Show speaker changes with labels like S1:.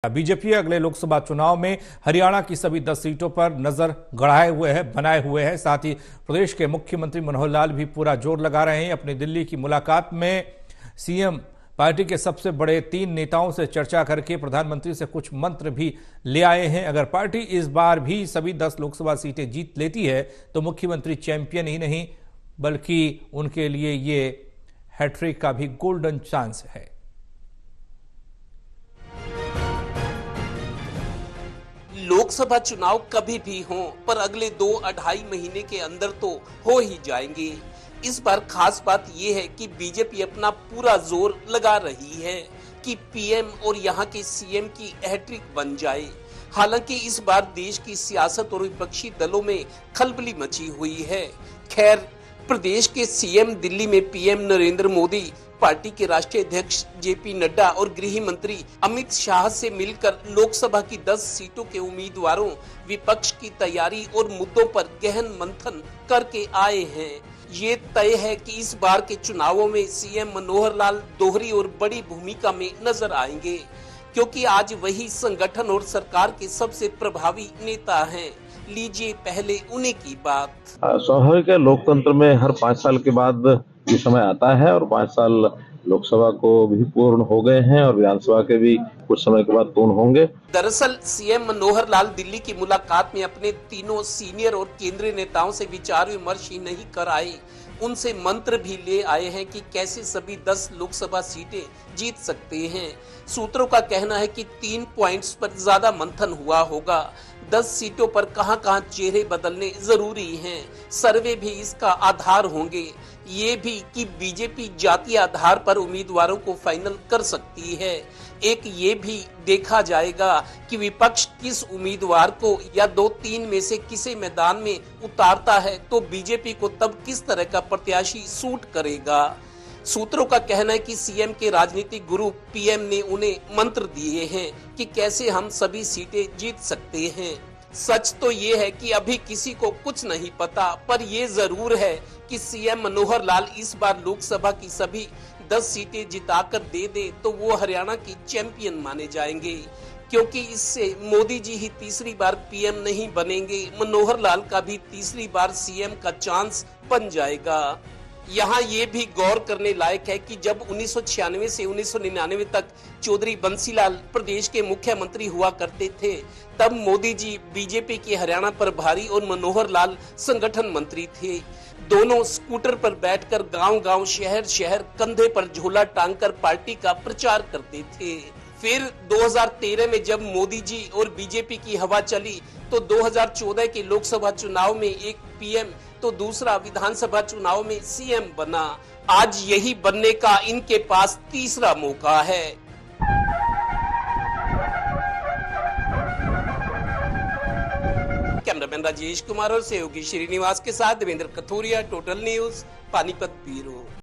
S1: BJP अगले लोकसभा चुनाव में हरियाणा की सभी 10 सीटों पर नजर बनाए हुए है। साथ ही प्रदेश के मुख्यमंत्री मनोहर लाल भी पूरा जोर लगा रहे हैं। अपनी दिल्ली की मुलाकात में सीएम पार्टी के सबसे बड़े 3 नेताओं से चर्चा करके प्रधानमंत्री से कुछ मंत्र भी ले आए हैं। अगर पार्टी इस बार भी सभी 10 लोकसभा सीटें जीत लेती है तो मुख्यमंत्री चैंपियन ही नहीं बल्कि उनके लिए ये हैट्रिक का भी गोल्डन चांस है।
S2: लोकसभा चुनाव कभी भी हो पर अगले 2-2.5 महीने के अंदर तो हो ही जाएंगे। इस बार खास बात यह है कि बीजेपी अपना पूरा जोर लगा रही है कि पीएम और यहां के सीएम की हैट्रिक बन जाए। हालांकि इस बार देश की सियासत और विपक्षी दलों में खलबली मची हुई है। खैर, प्रदेश के सीएम दिल्ली में पीएम नरेंद्र मोदी, पार्टी के राष्ट्रीय अध्यक्ष जेपी नड्डा और गृह मंत्री अमित शाह से मिलकर लोकसभा की 10 सीटों के उम्मीदवारों, विपक्ष की तैयारी और मुद्दों पर गहन मंथन करके आए हैं। ये तय है कि इस बार के चुनावों में सीएम मनोहर लाल दोहरी और बड़ी भूमिका में नजर आएंगे, क्योंकि आज वही संगठन और सरकार के सबसे प्रभावी नेता हैं। लीजिए पहले उन्हीं की बात।
S3: स्वाभाविक है, लोकतंत्र में हर 5 साल के बाद ये समय आता है और 5 साल लोकसभा को भी पूर्ण हो गए हैं और विधानसभा के भी कुछ समय के बाद पूर्ण होंगे।
S2: दरअसल सीएम मनोहर लाल दिल्ली की मुलाकात में अपने तीनों सीनियर और केंद्रीय नेताओं से विचार विमर्श ही नहीं कर आए, उनसे मंत्र भी ले आए हैं कि कैसे सभी 10 लोकसभा सीटें जीत सकते हैं। सूत्रों का कहना है कि 3 पॉइंट्स पर ज्यादा मंथन हुआ होगा। 10 सीटों पर कहां-कहां चेहरे बदलने जरूरी हैं, सर्वे भी इसका आधार होंगे। ये भी कि बीजेपी जातीय आधार पर उम्मीदवारों को फाइनल कर सकती है। एक ये भी देखा जाएगा कि विपक्ष किस उम्मीदवार को या 2-3 में से किसे मैदान में उतारता है तो बीजेपी को तब किस तरह का प्रत्याशी सूट करेगा। सूत्रों का कहना है कि सीएम के राजनीतिक गुरु पीएम ने उन्हें मंत्र दिए हैं कि कैसे हम सभी सीटें जीत सकते हैं। सच तो ये है कि अभी किसी को कुछ नहीं पता, पर ये जरूर है कि सीएम मनोहर लाल इस बार लोकसभा की सभी 10 सीटें जिताकर दे दे तो वो हरियाणा की चैंपियन माने जाएंगे, क्योंकि इससे मोदी जी ही तीसरी बार पीएम नहीं बनेंगे, मनोहर लाल का भी तीसरी बार सीएम का चांस बन जाएगा। यहाँ ये भी गौर करने लायक है कि जब 1996 से 1999 तक चौधरी बंसीलाल प्रदेश के मुख्यमंत्री हुआ करते थे, तब मोदी जी बीजेपी के हरियाणा प्रभारी और मनोहर लाल संगठन मंत्री थे। दोनों स्कूटर पर बैठकर गांव-गांव, शहर-शहर कंधे पर झोला टांगकर पार्टी का प्रचार करते थे। फिर 2013 में जब मोदी जी और बीजेपी की हवा चली तो 2014 के लोकसभा चुनाव में एक पीएम तो दूसरा विधानसभा चुनाव में सीएम बना। आज यही बनने का इनके पास तीसरा मौका है। कैमरामैन राजेश कुमार और सहयोगी श्रीनिवास के साथ Devendra Kathoria, total news, Panipat bureau.